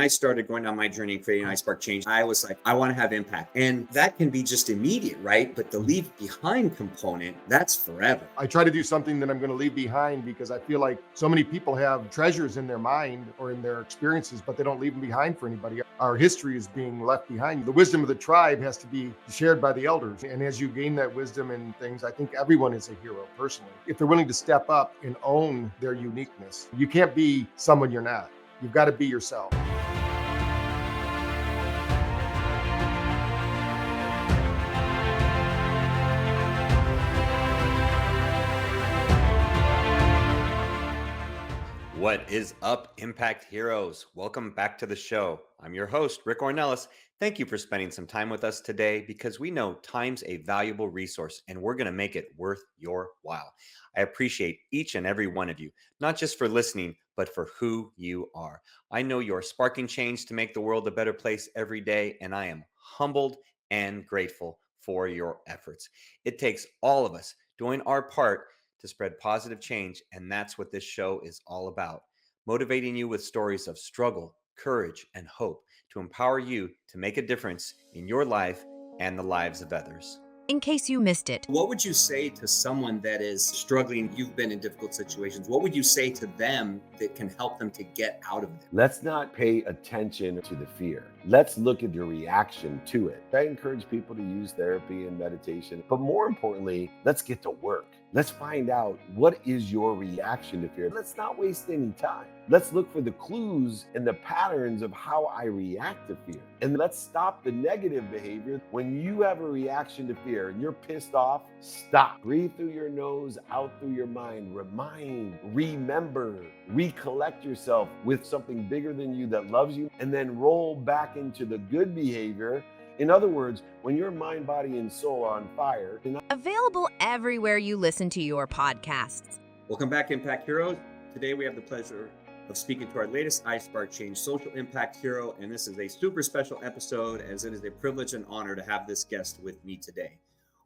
I started going down my journey and creating iSpark Change, I was like, I want to have impact. And that can be just immediate, right? But the leave behind component, that's forever. I try to do something that I'm going to leave behind because I feel like so many people have treasures in their mind or in their experiences, but they don't leave them behind for anybody. Our history is being left behind. The wisdom of the tribe has to be shared by the elders. And as you gain that wisdom and things, I think everyone is a hero personally. If they're willing to step up and own their uniqueness, you can't be someone you're not. You've got to be yourself. What is up, Impact Heroes? Welcome back to the show. I'm your host, Rick Ornelas. Thank you for spending some time with us today because we know time's a valuable resource and we're going to make it worth your while. I appreciate each and every one of you, not just for listening, but for who you are. I know you're sparking change to make the world a better place every day, and I am humbled and grateful for your efforts. It takes all of us doing our part to spread positive change, and that's what this show is all about. Motivating you with stories of struggle, courage, and hope to empower you to make a difference in your life and the lives of others. In case you missed it, what would you say to someone that is struggling? You've been in difficult situations. What would you say to them that can help them to get out of it? Let's not pay attention to the fear. Let's look at your reaction to it. I encourage people to use therapy and meditation, but more importantly, let's get to work. Let's find out what is your reaction to fear. Let's not waste any time. Let's look for the clues and the patterns of how I react to fear. And let's stop the negative behavior. When you have a reaction to fear and you're pissed off, stop. Breathe through your nose, out through your mind. Remind, remember, recollect yourself with something bigger than you that loves you, and then roll back into the good behavior. In other words, when your mind, body, and soul are on fire. Available everywhere you listen to your podcasts. Welcome back, Impact Heroes. Today we have the pleasure of speaking to our latest iSpark Change social impact hero, and this is a super special episode as it is a privilege and honor to have this guest with me today.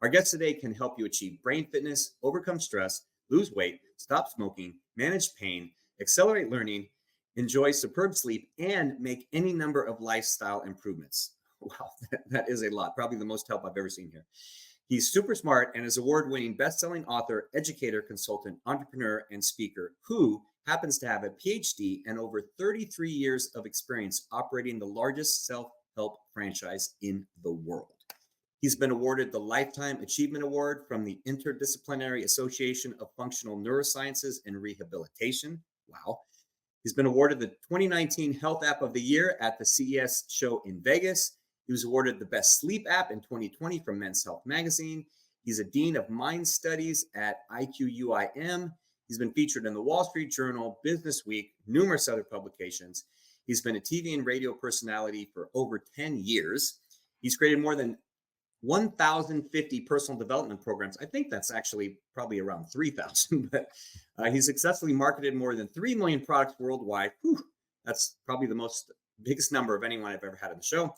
Our guest today can help you achieve brain fitness, overcome stress, lose weight, stop smoking, manage pain, accelerate learning, enjoy superb sleep, and make any number of lifestyle improvements. Wow, that is a lot. Probably the most help I've ever seen here. He's super smart and is award-winning best-selling author, educator, consultant, entrepreneur, and speaker who happens to have a PhD and over 33 years of experience operating the largest self-help franchise in the world. He's been awarded the Lifetime Achievement Award from the Interdisciplinary Association of Functional Neurosciences and Rehabilitation. Wow. He's been awarded the 2019 Health App of the Year at the CES show in Vegas. He was awarded the Best Sleep App in 2020 from Men's Health Magazine. He's a Dean of Mind Studies at IQUIM. He's been featured in the Wall Street Journal, Business Week, numerous other publications. He's been a TV and radio personality for over 10 years. He's created more than 1,050 personal development programs. I think that's actually probably around 3,000, but he successfully marketed more than 3 million products worldwide. Whew, that's probably the biggest number of anyone I've ever had on the show.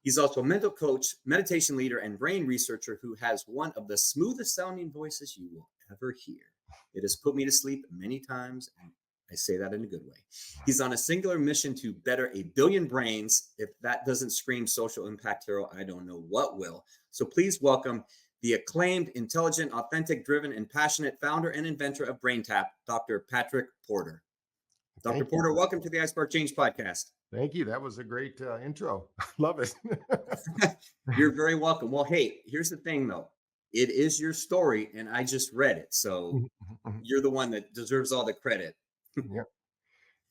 He's also a mental coach, meditation leader, and brain researcher who has one of the smoothest sounding voices you will ever hear. It has put me to sleep many times, and I say that in a good way. He's on a singular mission to better 1 billion brains. If that doesn't scream social impact hero, I don't know what will. So please welcome the acclaimed, intelligent, authentic, driven, and passionate founder and inventor of BrainTap, Dr. Patrick Porter. Dr. Porter, welcome to the iSpark Change podcast. Thank you. That was a great intro. Love it. You're very welcome. Well, hey, here's the thing, though. It is your story, and I just read it. So you're the one that deserves all the credit.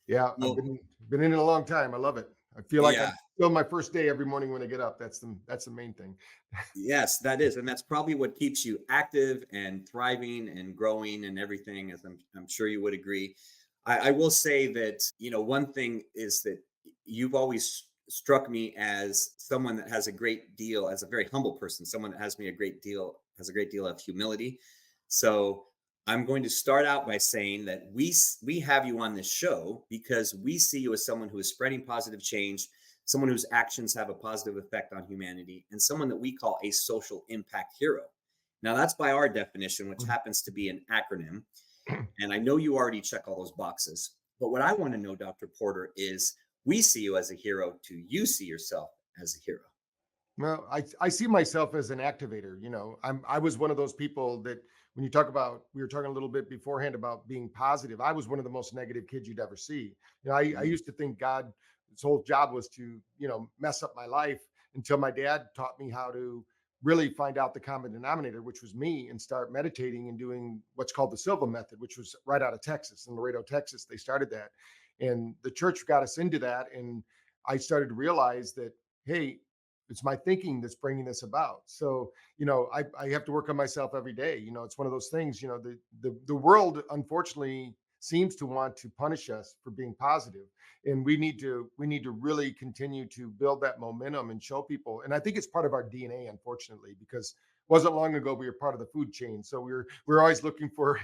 Yeah. Well, I've been in it a long time. I love it. I feel like yeah. I feel my first day every morning when I get up. That's the main thing. Yes, that is. And that's probably what keeps you active and thriving and growing and everything, as I'm sure you would agree. I will say that, one thing is that you've always struck me as someone that has a great deal, as a very humble person, someone that has a great deal of humility. So I'm going to start out by saying that we have you on this show because we see you as someone who is spreading positive change, someone whose actions have a positive effect on humanity, and someone that we call a social impact hero. Now, that's by our definition, which happens to be an acronym. And I know you already check all those boxes. But what I want to know, Dr. Porter, is we see you as a hero to you see yourself as a hero? Well, I see myself as an activator. I was one of those people that when you talk about, we were talking a little bit beforehand about being positive. I was one of the most negative kids you'd ever see. I Mhm. used to think God, his whole job was to, mess up my life until my dad taught me how to really find out the common denominator, which was me, and start meditating and doing what's called the Silva method, which was right out of Texas, in Laredo, Texas. They started that. And the church got us into that. And I started to realize that, hey, it's my thinking that's bringing this about. So, I have to work on myself every day. It's one of those things. The world unfortunately seems to want to punish us for being positive, and we need to really continue to build that momentum and show people. And I think it's part of our DNA, unfortunately, because it wasn't long ago we were part of the food chain. So we're always looking for,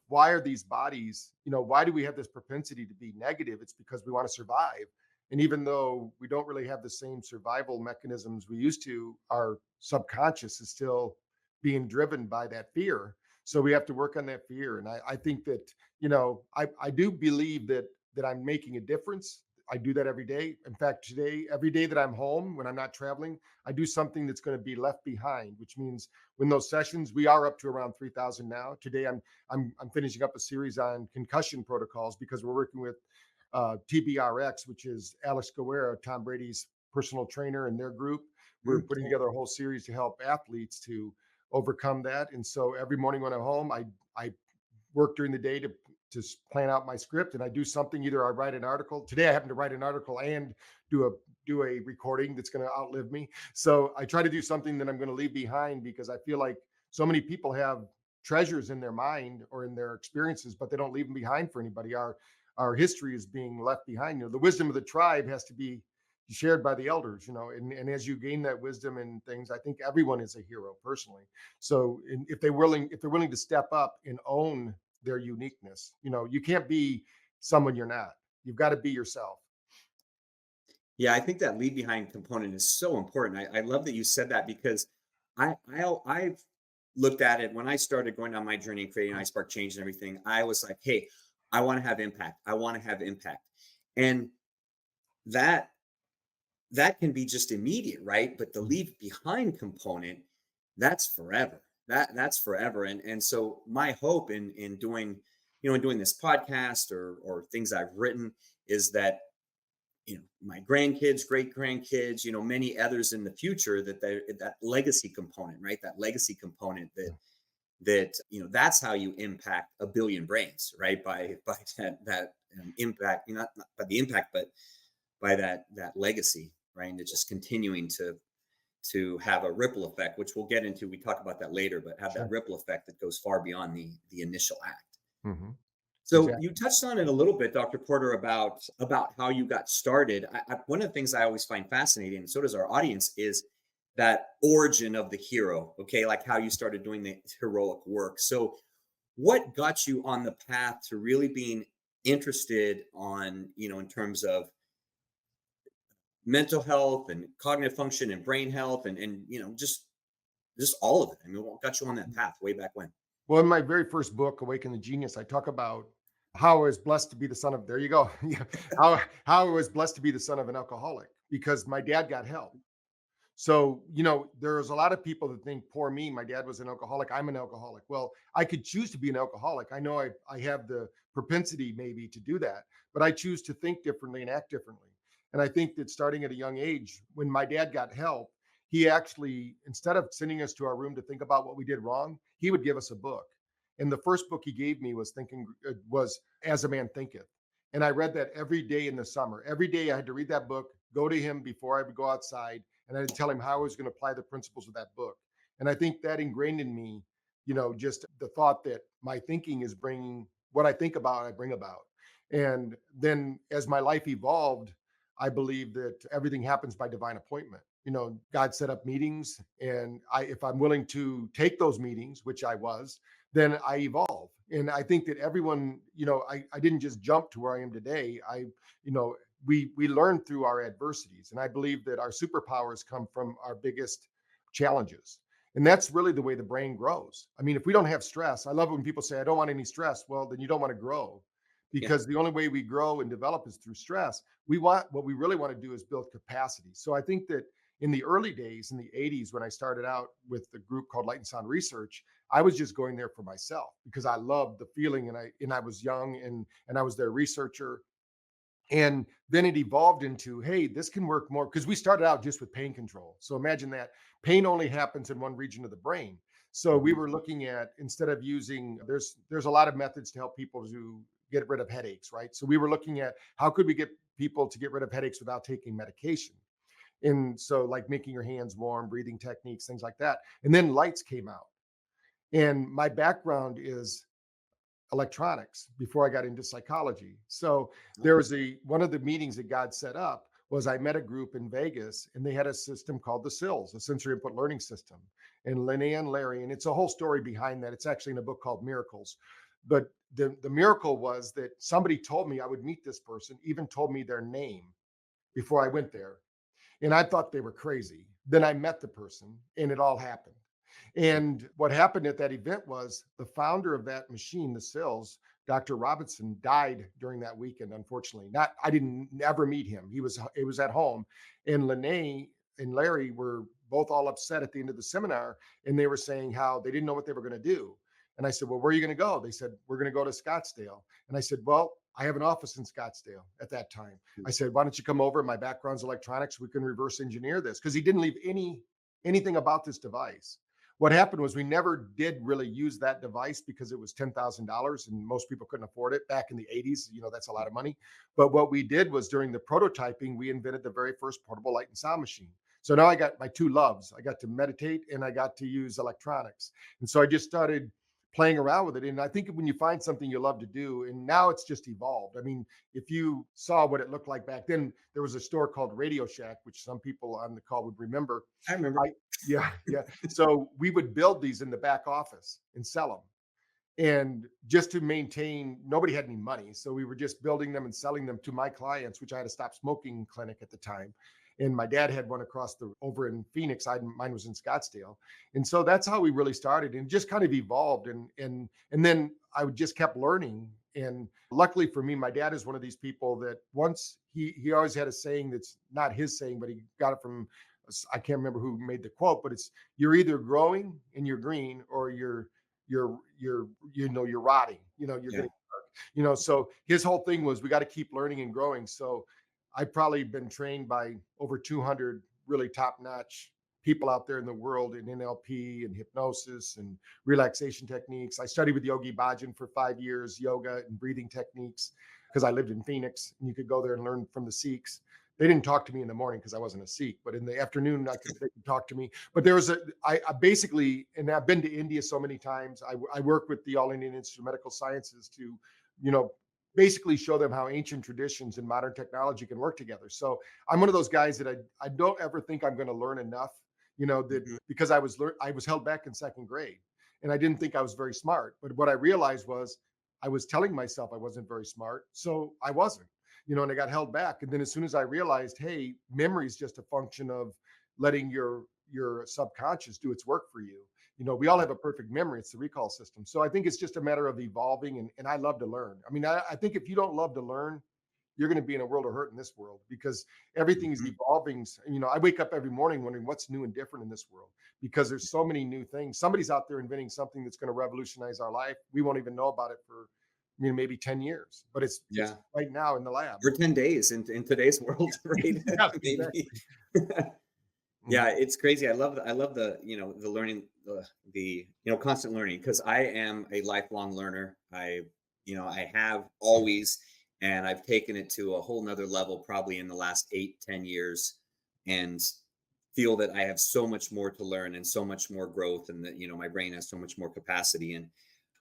why are these bodies, why do we have this propensity to be negative? It's because we want to survive. And even though we don't really have the same survival mechanisms we used to, our subconscious is still being driven by that fear. So we have to work on that fear. And I think that, I do believe that I'm making a difference. I do that every day. In fact, today, every day that I'm home, when I'm not traveling, I do something that's going to be left behind, which means when those sessions, we are up to around 3,000 now. Today, I'm finishing up a series on concussion protocols because we're working with TBRX, which is Alex Guerrero, Tom Brady's personal trainer, and their group. We're Mm. putting together a whole series to help athletes to overcome that. And so every morning when I'm home, I work during the day to plan out my script, and I do something. Either I write an article. Today I happen to write an article and do a recording that's going to outlive me. So I try to do something that I'm going to leave behind, because I feel like so many people have treasures in their mind or in their experiences, but they don't leave them behind for anybody. Our history is being left behind. The wisdom of the tribe has to be shared by the elders, and as you gain that wisdom and things, I think everyone is a hero personally. So if they're willing to step up and own their uniqueness, you can't be someone you're not. You've got to be yourself. Yeah, I think that leave behind component is so important. I love that you said that because I've looked at it when I started going on my journey and creating iSpark change and everything. I was like, hey, I want to have impact. I want to have impact. And that that can be just immediate, right? But the leave behind component, that's forever. That's forever. And so my hope in doing, in doing this podcast or things I've written is that my grandkids, great grandkids, many others in the future, that legacy component, right? That legacy component that's how you impact a billion brains, right? By that impact, not by the impact, but by that legacy, right? And it's just continuing to have a ripple effect, which we'll get into. We talk about that later, but have that Sure. ripple effect that goes far beyond the initial act. Hmm. So you Exactly. touched on it a little bit, Dr. Porter, about how you got started. One of the things I always find fascinating, and so does our audience, is that origin of the hero. Okay, like how you started doing the heroic work. So, what got you on the path to really being interested on, in terms of mental health and cognitive function and brain health and just all of it? I mean, what got you on that path way back when? Well, in my very first book, Awaken the Genius, I talk about how I was blessed to be the son of, there you go. Yeah, how I was blessed to be the son of an alcoholic, because my dad got help. So, there's a lot of people that think, poor me, my dad was an alcoholic, I'm an alcoholic. Well, I could choose to be an alcoholic. I know I have the propensity maybe to do that, but I choose to think differently and act differently. And I think that starting at a young age, when my dad got help, he actually, instead of sending us to our room to think about what we did wrong, he would give us a book. And the first book he gave me was As a Man Thinketh. And I read that every day in the summer. Every day I had to read that book, go to him before I would go outside, and I didn't tell him how I was going to apply the principles of that book. And I think that ingrained in me, just the thought that my thinking is bringing what I think about, I bring about. And then as my life evolved, I believe that everything happens by divine appointment. God set up meetings, and if I'm willing to take those meetings, which I was, then I evolve. And I think that everyone, I didn't just jump to where I am today. You know, we learn through our adversities, and I believe that our superpowers come from our biggest challenges. And that's really the way the brain grows. I mean, if we don't have stress, I love it when people say, I don't want any stress. Well, then you don't want to grow, because the only way we grow and develop is through stress. What we really want to do is build capacity. So I think that in the early days, in the 80s, when I started out with the group called Light and Sound Research, I was just going there for myself because I loved the feeling, and I was young, and I was their researcher. And then it evolved into, hey, this can work more, because we started out just with pain control. So imagine that pain only happens in one region of the brain. So we Mhm. were looking at, instead of using, there's a lot of methods to help people to get rid of headaches, right? So we were looking at how could we get people to get rid of headaches without taking medication. And so, like, making your hands warm, breathing techniques, things like that. And then lights came out. And my background is electronics before I got into psychology. So there was one of the meetings that God set up was, I met a group in Vegas, and they had a system called the SILS, a sensory input learning system. And Linnea and Larry, and it's a whole story behind that. It's actually in a book called Miracles. But the miracle was that somebody told me I would meet this person, even told me their name before I went there. And I thought they were crazy. Then I met the person, and it all happened. And what happened at that event was, the founder of that machine, the Sills, Dr. Robinson, died during that weekend, unfortunately. Not, I didn't ever meet him. It was at home. And Lene and Larry were both all upset at the end of the seminar, and they were saying how they didn't know what they were going to do. And I said, well, where are you going to go? They said, we're going to go to Scottsdale. And I said, well, I have an office in Scottsdale at that time. I said, why don't you come over? My background's electronics. We can reverse engineer this, because he didn't leave anything about this device. What happened was, we never did really use that device because it was $10,000 and most people couldn't afford it back in the 80s. That's a lot of money. But what we did was, during the prototyping, we invented the very first portable light and sound machine. So now I got my two loves. I got to meditate, and I got to use electronics. And so I just started playing around with it. And I think when you find something you love to do, and now it's just evolved. I mean, if you saw what it looked like back then, there was a store called Radio Shack, which some people on the call would remember. I remember. Yeah. So we would build these in the back office and sell them. And just to maintain, nobody had any money. So we were just building them and selling them to my clients, which I had a stop smoking clinic at the time. And my dad had one over in Phoenix. Mine was in Scottsdale. And so that's how we really started, and just kind of evolved. And then I just kept learning. And luckily for me, my dad is one of these people that, once he always had a saying that's not his saying, but he got it from, I can't remember who made the quote, but it's, you're either growing and you're green, or you're rotting, you're Yeah. getting dark. So his whole thing was, we got to keep learning and growing. So I've probably been trained by over 200 really top-notch people out there in the world in NLP and hypnosis and relaxation techniques. I studied with Yogi Bhajan for 5 years, yoga and breathing techniques, because I lived in Phoenix, and you could go there and learn from the Sikhs. They didn't talk to me in the morning because I wasn't a Sikh, but in the afternoon, they could talk to me. But there was I basically, and I've been to India so many times. I work with the All Indian Institute of Medical Sciences to, basically show them how ancient traditions and modern technology can work together. So I'm one of those guys that I don't ever think I'm going to learn enough, because I was held back in second grade, and I didn't think I was very smart. But what I realized was, I was telling myself I wasn't very smart, so I wasn't, and I got held back. And then as soon as I realized, hey, memory is just a function of letting your subconscious do its work for you. We all have a perfect memory. It's the recall system. So I think it's just a matter of evolving, and I love to learn. I mean, I think if you don't love to learn, you're going to be in a world of hurt in this world, because everything is evolving. I wake up every morning wondering what's new and different in this world, because there's so many new things. Somebody's out there inventing something that's going to revolutionize our life. We won't even know about it for maybe 10 years, but it's right now in the lab. For 10 days in today's world, right? Yeah, Maybe. exactly. Yeah, it's crazy. I love the, the learning, the constant learning, because I am a lifelong learner. I have always, and I've taken it to a whole nother level probably in the last 8-10 years, and feel that I have so much more to learn and so much more growth, and that, my brain has so much more capacity. And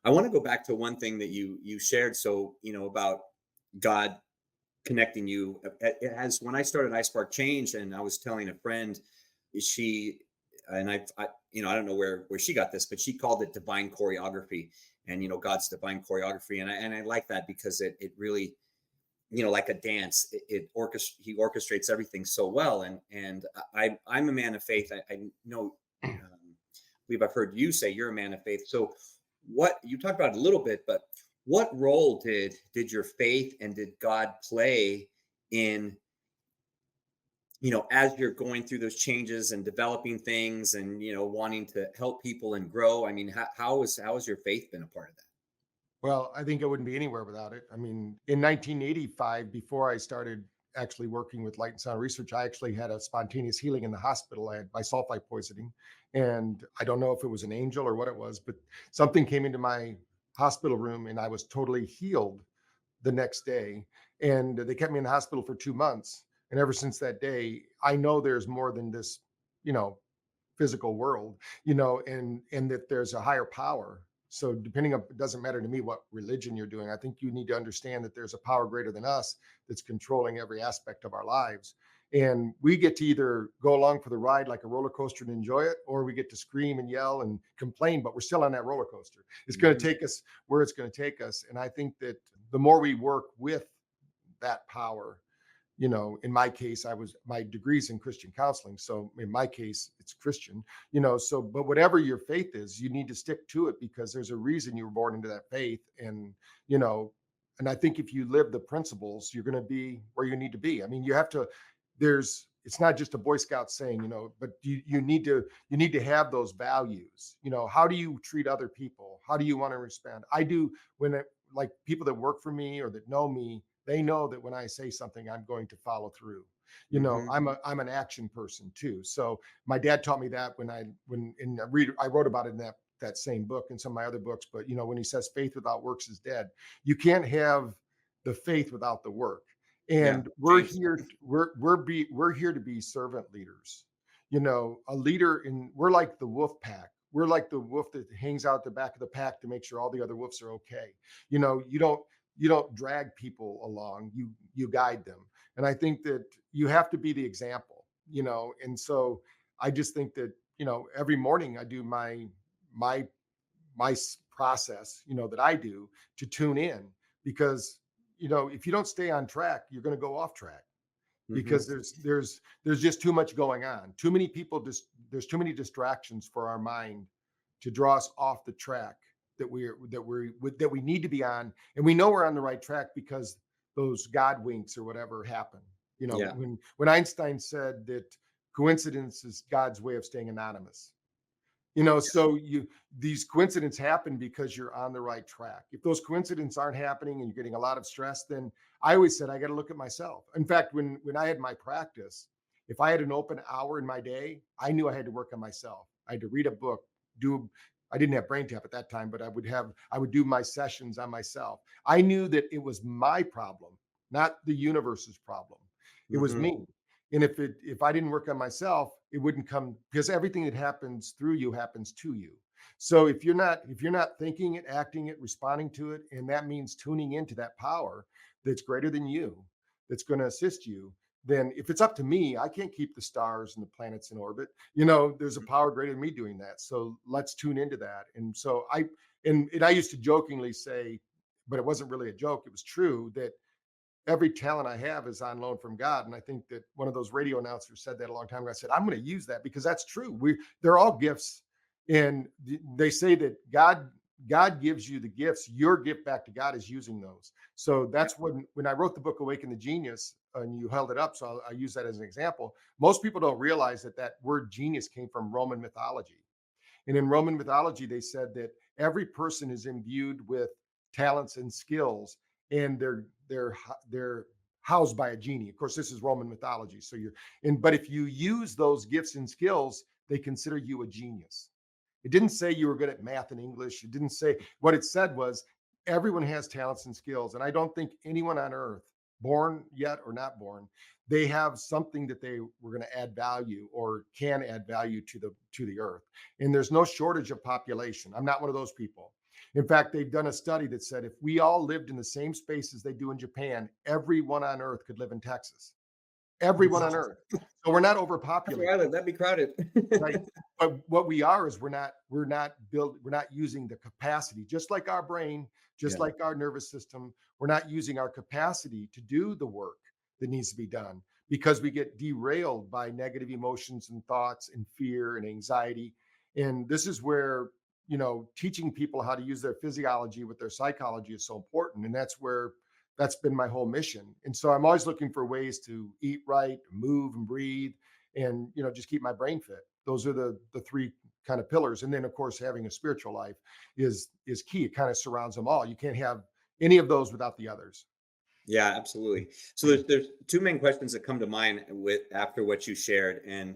I want to go back to one thing that you shared. So, about God connecting you. As when I started iSpark Change, and I was telling a friend, she and I don't know where she got this, but she called it divine choreography, and God's divine choreography. And I like that, because it really, like a dance, he orchestrates everything so well. And I'm a man of faith. I know, I've heard you say you're a man of faith. So what you talked about it a little bit, but what role did your faith and did God play in, as you're going through those changes and developing things and, wanting to help people and grow? I mean, how has your faith been a part of that? Well, I think I wouldn't be anywhere without it. I mean, in 1985, before I started actually working with light and sound research, I actually had a spontaneous healing in the hospital. I had bisulfite poisoning, and I don't know if it was an angel or what it was, but something came into my hospital room and I was totally healed the next day. And they kept me in the hospital for 2 months. And ever since that day, I know there's more than this, you know, physical world, and that there's a higher power. So depending on, it doesn't matter to me what religion you're doing. I think you need to understand that there's a power greater than us that's controlling every aspect of our lives. And we get to either go along for the ride like a roller coaster and enjoy it, or we get to scream and yell and complain, but we're still on that roller coaster. It's going to Mhm. take us where it's going to take us. And I think that the more we work with that power, in my case, my degree's in Christian counseling. So in my case, it's Christian, so, but whatever your faith is, you need to stick to it because there's a reason you were born into that faith. You know, and I think if you live the principles, you're going to be where you need to be. I mean, you have to, it's not just a Boy Scout saying, but you need to have those values. How do you treat other people? How do you want to respond? I do like people that work for me or that know me, they know that when I say something, I'm going to follow through. Mhm. I'm an action person too. So my dad taught me that I wrote about it in that same book and some of my other books. But when he says faith without works is dead, you can't have the faith without the work. Yeah. And James. we're here to be servant leaders. A leader we're like the wolf pack. We're like the wolf that hangs out the back of the pack to make sure all the other wolves are okay. You don't drag people along, you guide them. And I think that you have to be the example. And so I just think that every morning I do my process that I do to tune in, because if you don't stay on track, you're going to go off track, Mhm. because there's just too much going on. Too many people, just there's too many distractions for our mind to draw us off the track that we need to be on. And we know we're on the right track because those God winks or whatever happen. Yeah. When Einstein said that coincidence is God's way of staying anonymous. So these coincidences happen because you're on the right track. If those coincidences aren't happening and you're getting a lot of stress, then I always said I got to look at myself. In fact, when I had my practice, if I had an open hour in my day, I knew I had to work on myself. I had to read a book, do I didn't have BrainTap at that time, but I would do my sessions on myself. I knew that it was my problem, not the universe's problem. It was Mhm. me. And if I didn't work on myself, it wouldn't come, because everything that happens through you happens to you. So if you're not thinking it, acting it, responding to it, and that means tuning into that power that's greater than you, that's going to assist you, then if it's up to me, I can't keep the stars and the planets in orbit. There's a power greater than me doing that. So let's tune into that. And so I used to jokingly say, but it wasn't really a joke, it was true, that every talent I have is on loan from God. And I think that one of those radio announcers said that a long time ago. I said, I'm going to use that because that's true. They're all gifts. And they say that God gives you the gifts. Your gift back to God is using those. So Yeah. that's when I wrote the book Awaken the Genius, and you held it up. So I use that as an example. Most people don't realize that word genius came from Roman mythology. And in Roman mythology, they said that every person is imbued with talents and skills, and they're housed by a genie. Of course, this is Roman mythology. But if you use those gifts and skills, they consider you a genius. It didn't say you were good at math and English. It didn't say, what it said was everyone has talents and skills. And I don't think anyone on earth, born yet or not born, they have something that they were going to add value or can add value to the earth. And there's no shortage of population. I'm not one of those people. In fact, they've done a study that said if we all lived in the same space as they do in Japan, everyone on earth could live in Texas. Everyone on Wow. earth. So we're not That's where I overpopulated. live. That'd be crowded. Right. But what we are is we're not using the capacity, just like our brain, just Yeah. like our nervous system. We're not using our capacity to do the work that needs to be done because we get derailed by negative emotions and thoughts and fear and anxiety. And this is where teaching people how to use their physiology with their psychology is so important. And that's been my whole mission. And so I'm always looking for ways to eat right, move and breathe, and, just keep my brain fit. Those are the three kind of pillars. And then of course, having a spiritual life is key. It kind of surrounds them all. You can't have any of those without the others. Yeah, absolutely. So there's two main questions that come to mind with after what you shared, and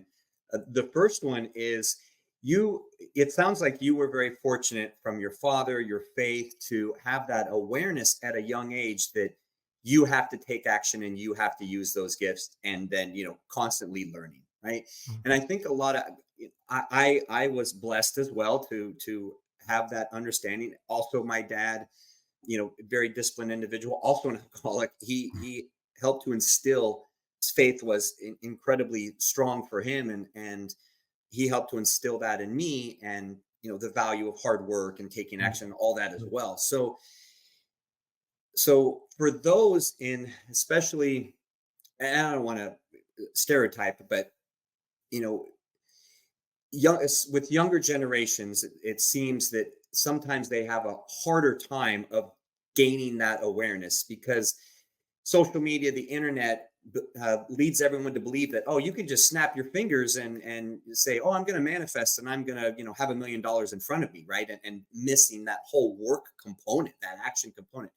the first one is you. It sounds like you were very fortunate from your father, your faith, to have that awareness at a young age that you have to take action and you have to use those gifts, and then constantly learning, right? And I think a lot of I was blessed as well to have that understanding. Also, my dad, very disciplined individual, also an alcoholic. He helped to instill his faith was incredibly strong for him, and he helped to instill that in me, and the value of hard work and taking action, all that as well. So for those in, especially, and I don't want to stereotype, but you know young with younger generations, it seems that sometimes they have a harder time of gaining that awareness because social media, the internet, leads everyone to believe that, oh, you can just snap your fingers and say, oh, I'm going to manifest and I'm going to have $1 million in front of me, right? And missing that whole work component, that action component.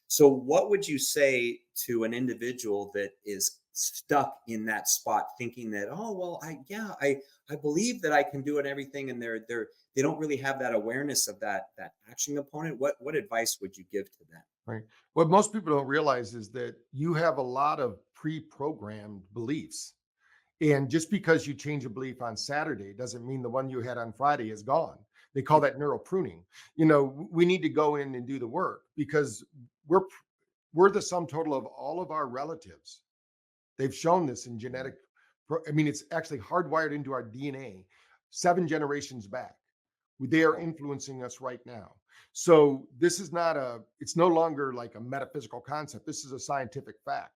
So what would you say to an individual that is stuck in that spot, thinking that, oh, well, I believe that I can do it, everything, and they don't really have that awareness of that action component? What advice would you give to them? Right. What most people don't realize is that you have a lot of pre-programmed beliefs. And just because you change a belief on Saturday doesn't mean the one you had on Friday is gone. They call that neural pruning. We need to go in and do the work because we're the sum total of all of our relatives. They've shown this in genetic. I mean, it's actually hardwired into our DNA 7 generations back. They are influencing us right now. So this is it's no longer like a metaphysical concept. This is a scientific fact.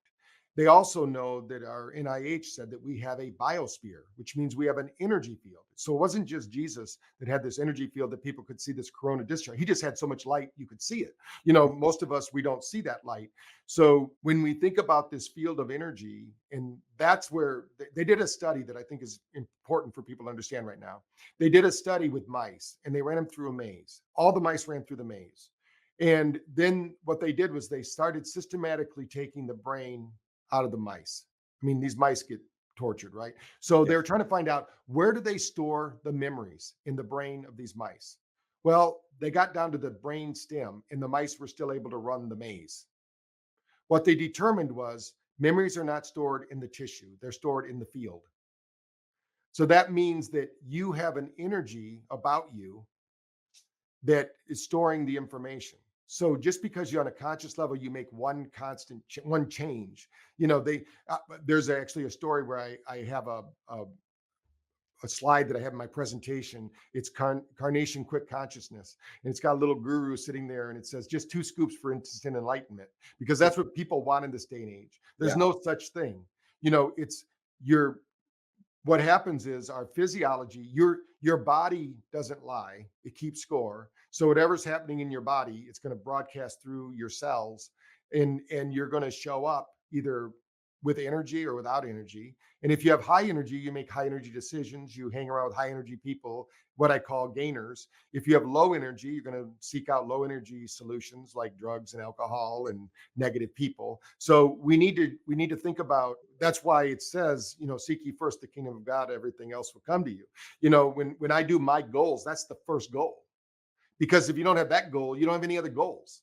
They also know that our NIH said that we have a biosphere, which means we have an energy field. So it wasn't just Jesus that had this energy field that people could see this corona discharge. He just had so much light, you could see it. Most of us, we don't see that light. So when we think about this field of energy, and that's where they did a study that I think is important for people to understand right now. They did a study with mice and they ran them through a maze. All the mice ran through the maze. And then what they did was they started systematically taking the brain out of the mice. I mean, these mice get tortured, right? So they're trying to find out, where do they store the memories in the brain of these mice? Well, they got down to the brain stem and the mice were still able to run the maze. What they determined was memories are not stored in the tissue, they're stored in the field. So that means that you have an energy about you that is storing the information. So just because you're on a conscious level, you make one one change. There's actually a story where I have a slide that I have in my presentation. It's Carnation Quick Consciousness. And it's got a little guru sitting there and it says just 2 scoops for instant enlightenment, because that's what people want in this day and age. There's no such thing. It's your what happens is our physiology, your body doesn't lie, it keeps score. So whatever's happening in your body, it's going to broadcast through your cells, and you're going to show up either with energy or without energy. And if you have high energy, you make high energy decisions, you hang around with high energy people, what I call gainers. If you have low energy, you're going to seek out low energy solutions like drugs and alcohol and negative people. So we need to think about, that's why it says, seek ye first the kingdom of God, everything else will come to you. When I do my goals, that's the first goal. Because if you don't have that goal, you don't have any other goals.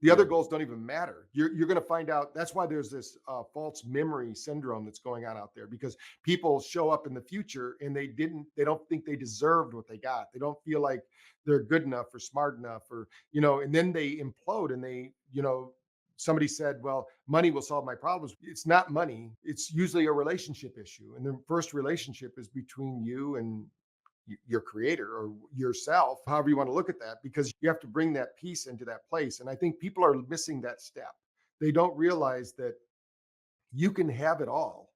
The other goals don't even matter. You're going to find out. That's why there's this false memory syndrome that's going on out there, because people show up in the future and they don't think they deserved what they got. They don't feel like they're good enough or smart enough, or, and then they implode and somebody said, well, money will solve my problems. It's not money. It's usually a relationship issue. And the first relationship is between you and your creator or yourself, however you want to look at that, because you have to bring that peace into that place. And I think people are missing that step. They don't realize that you can have it all.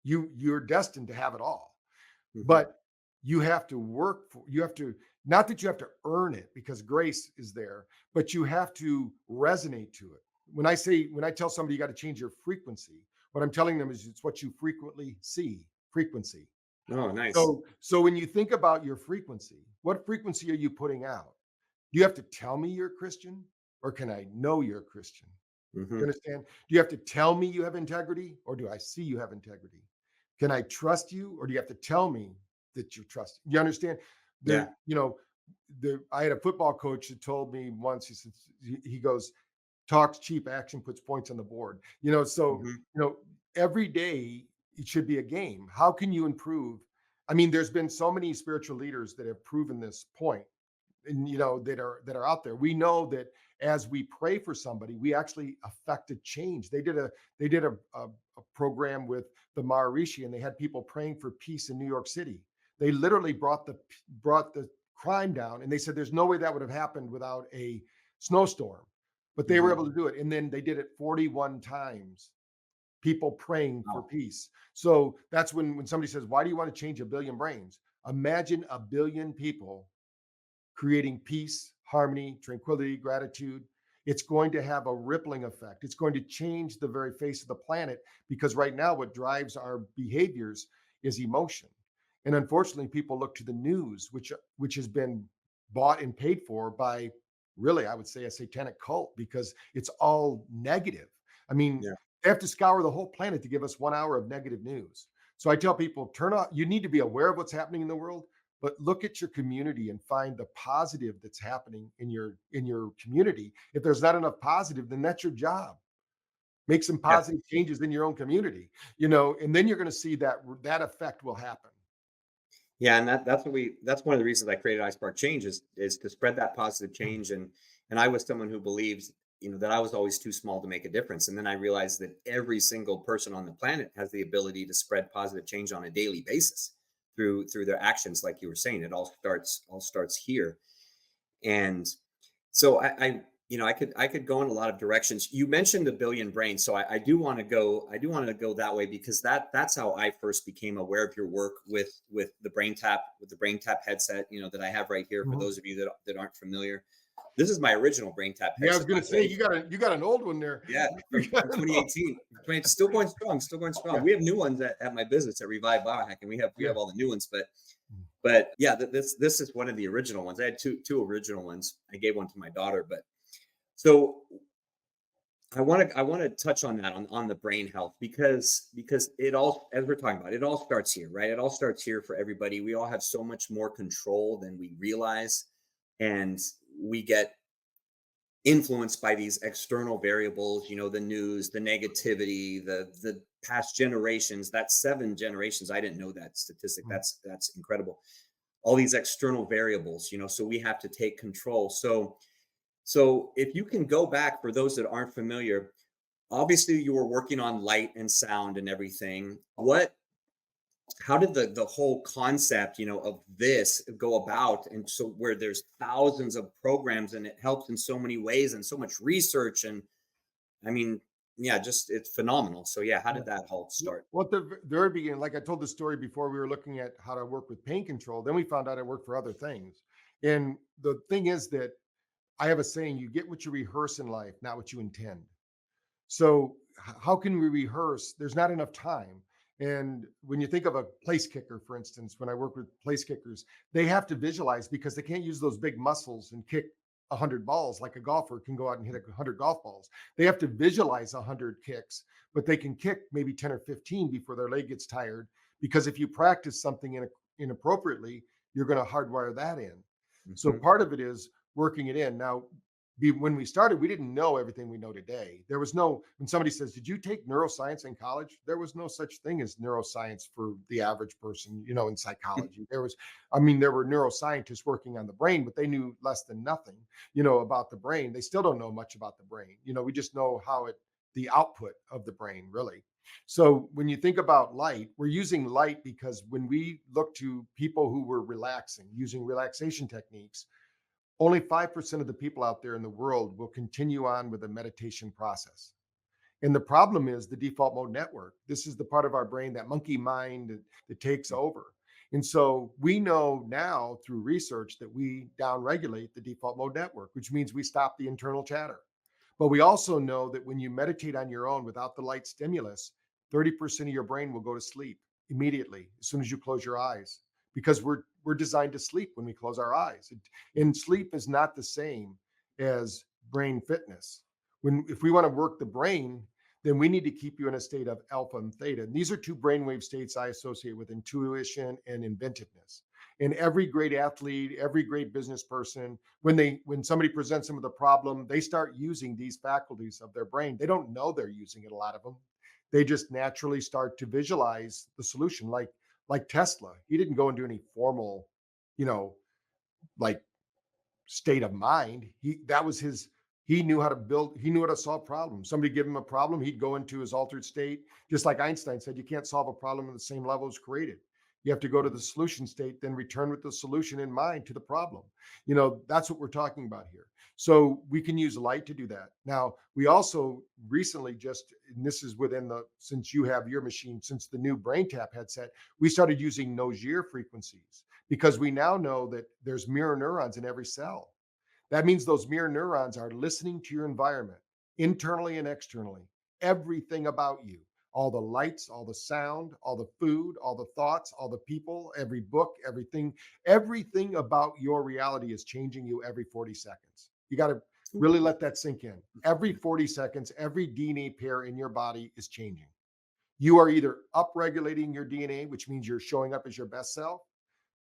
You're destined to have it all, but you have to work for, you have to Not that you have to earn it because grace is there, but you have to resonate to it. When I tell somebody you got to change your frequency, what I'm telling them is it's what you frequently see, frequency. Oh, nice. So when you think about your frequency, what frequency are you putting out? Do you have to tell me you're a Christian, or can I know you're a Christian? You Hmm. understand? Do you have to tell me you have integrity, or do I see you have integrity? Can I trust you, or do you have to tell me that you trust? You understand? Yeah. I had a football coach that told me once. He said, he goes, talks cheap, action puts points on the board. Hmm. You know, every day it should be a game. How can you improve? I mean, there's been so many spiritual leaders that have proven this point, and that are out there. We know that as we pray for somebody, we actually affect a change. They did a program with the Maharishi, and they had people praying for peace in New York City. They literally brought the crime down, and they said there's no way that would have happened without a snowstorm, but they were Hmm. able to do it. And then they did it 41 times, people praying for Wow. peace. So that's when somebody says, why do you want to change a billion brains? Imagine a billion people creating peace, harmony, tranquility, gratitude. It's going to have a rippling effect. It's going to change the very face of the planet, because right now what drives our behaviors is emotion. And unfortunately, people look to the news, which has been bought and paid for by, really, I would say, a satanic cult, because it's all negative. I mean, Yeah. they have to scour the whole planet to give us 1 hour of negative news. So I tell people, turn off. You need to be aware of what's happening in the world, but look at your community and find the positive that's happening in your community. If there's not enough positive, then that's your job. Make some Yeah. positive changes in your own community, and then you're going to see that effect will happen. Yeah, and that's one of the reasons I created iSpark Change is to spread that positive change. And I was someone who believes, that I was always too small to make a difference. And then I realized that every single person on the planet has the ability to spread positive change on a daily basis through their actions, like you were saying. It all starts here. And so I could go in a lot of directions. You mentioned a billion brains, so I do want to go. I do want to go that way because that's how I first became aware of your work with the BrainTap headset. That I have right here. For Mhm. those of you that aren't familiar, this is my original BrainTap Yeah, I was headset, going by to the say way. you got an old one there. Yeah, You from, got from an old- 2018. Still going strong. Still going strong. Yeah, We have new ones at my business at Revive Biohack, and we yeah. have all the new ones, but yeah, this is one of the original ones. I had two original ones. I gave one to my daughter, but so I want to touch on that on the brain health because it all, as we're talking about, it all starts here, right? It all starts here for everybody. We all have so much more control than we realize, and we get influenced by these external variables, the news, the negativity, the past generations. That's 7 generations. I didn't know that statistic. That's incredible. All these external variables, so we have to take control. So if you can go back, for those that aren't familiar, obviously you were working on light and sound and everything. How did the whole concept, of this go about? And so where there's thousands of programs and it helps in so many ways and so much research, and I mean, yeah, just it's phenomenal. So yeah, how Yeah. did that all start? Well, at the very beginning, like I told the story before, we were looking at how to work with pain control. Then we found out I worked for other things. And the thing is that I have a saying: you get what you rehearse in life, not what you intend. So how can we rehearse? There's not enough time. And when you think of a place kicker, for instance, when I work with place kickers, they have to visualize because they can't use those big muscles and kick 100 balls like a golfer can go out and hit 100 golf balls. They have to visualize 100 kicks, but they can kick maybe 10 or 15 before their leg gets tired. Because if you practice something inappropriately, you're going to hardwire that in. So Mhm. part of it is working it in. Now, when we started, we didn't know everything we know today. There was no, when somebody says, did you take neuroscience in college? There was no such thing as neuroscience for the average person, in psychology. There were neuroscientists working on the brain, but they knew less than nothing, about the brain. They still don't know much about the brain. We just know the output of the brain, really. So when you think about light, we're using light because when we look to people who were relaxing, using relaxation techniques, only 5% of the people out there in the world will continue on with a meditation process. And the problem is the default mode network. This is the part of our brain, that monkey mind that takes over. And so we know now through research that we downregulate the default mode network, which means we stop the internal chatter. But we also know that when you meditate on your own without the light stimulus, 30% of your brain will go to sleep immediately as soon as you close your eyes, because we're designed to sleep when we close our eyes. And sleep is not the same as brain fitness. When if we want to work the brain, then we need to keep you in a state of alpha and theta. And these are two brainwave states I associate with intuition and inventiveness. And every great athlete, every great business person, when somebody presents them with a problem, they start using these faculties of their brain. They don't know they're using it, a lot of them. They just naturally start to visualize the solution. Like Tesla, he didn't go into any formal, you know, like state of mind. He knew how to build, he knew how to solve problems. Somebody give him a problem, he'd go into his altered state. Just like Einstein said, you can't solve a problem at the same level as created. You have to go to the solution state, then return with the solution in mind to the problem. That's what we're talking about here. So we can use light to do that. Now, we also recently and this is since you have your machine, since the new BrainTap headset, we started using Nogier frequencies, because we now know that there's mirror neurons in every cell. That means those mirror neurons are listening to your environment, internally and externally, everything about you, all the lights, all the sound, all the food, all the thoughts, all the people, every book, everything about your reality is changing you every 40 seconds. You got to really let that sink in. Every 40 seconds, every DNA pair in your body is changing. You are either upregulating your DNA, which means you're showing up as your best self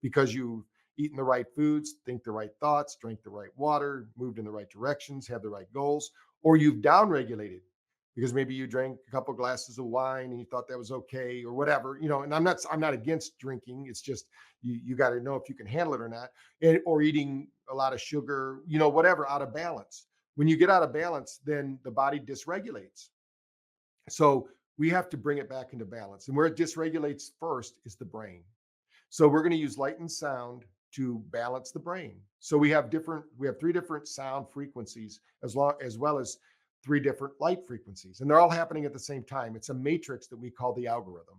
because you've eaten the right foods, think the right thoughts, drink the right water, moved in the right directions, have the right goals, or you've downregulated because maybe you drank a couple glasses of wine and you thought that was okay or whatever. And I'm not against drinking. It's just you got to know if you can handle it or not, or eating a lot of sugar, whatever, out of balance. When you get out of balance, then the body dysregulates. So we have to bring it back into balance. And where it dysregulates first is the brain. So we're going to use light and sound to balance the brain. So we have 3 different sound frequencies as well as 3 different light frequencies. And they're all happening at the same time. It's a matrix that we call the algorithm.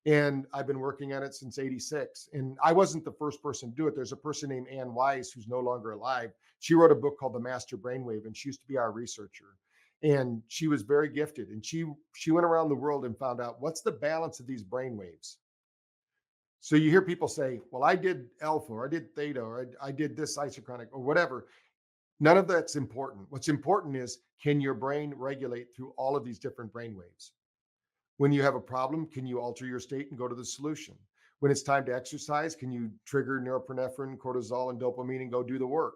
And I've been working on it since 86. And I wasn't the first person to do it. There's a person named Ann Wise who's no longer alive. She wrote a book called The Master Brainwave, and she used to be our researcher. And she was very gifted. And she went around the world and found out what's the balance of these brainwaves. So you hear people say, well, I did alpha, or I did theta, or I did this isochronic, or whatever. None of that's important. What's important is, can your brain regulate through all of these different brain waves? When you have a problem, can you alter your state and go to the solution? When it's time to exercise, can you trigger norepinephrine, cortisol, and dopamine and go do the work?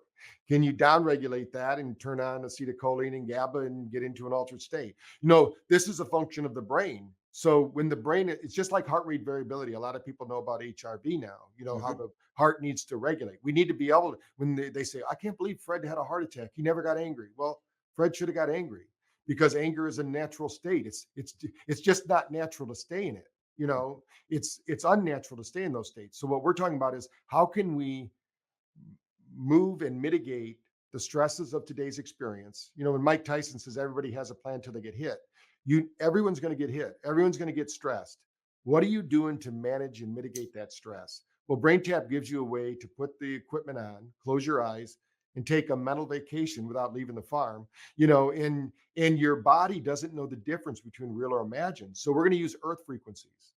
Can you downregulate that and turn on acetylcholine and GABA and get into an altered state? This is a function of the brain. So when the brain, it's just like heart rate variability. A lot of people know about HRV now, how the heart needs to regulate. We need to be able to, when they say, I can't believe Fred had a heart attack, he never got angry. Well, Fred should have got angry, because anger is a natural state. It's just not natural to stay in it. It's unnatural to stay in those states. So what we're talking about is, how can we move and mitigate the stresses of today's experience? When Mike Tyson says everybody has a plan till they get hit, everyone's going to get hit. Everyone's going to get stressed. What are you doing to manage and mitigate that stress? Well, BrainTap gives you a way to put the equipment on, close your eyes, and take a mental vacation without leaving the farm, and your body doesn't know the difference between real or imagined. So we're going to use earth frequencies.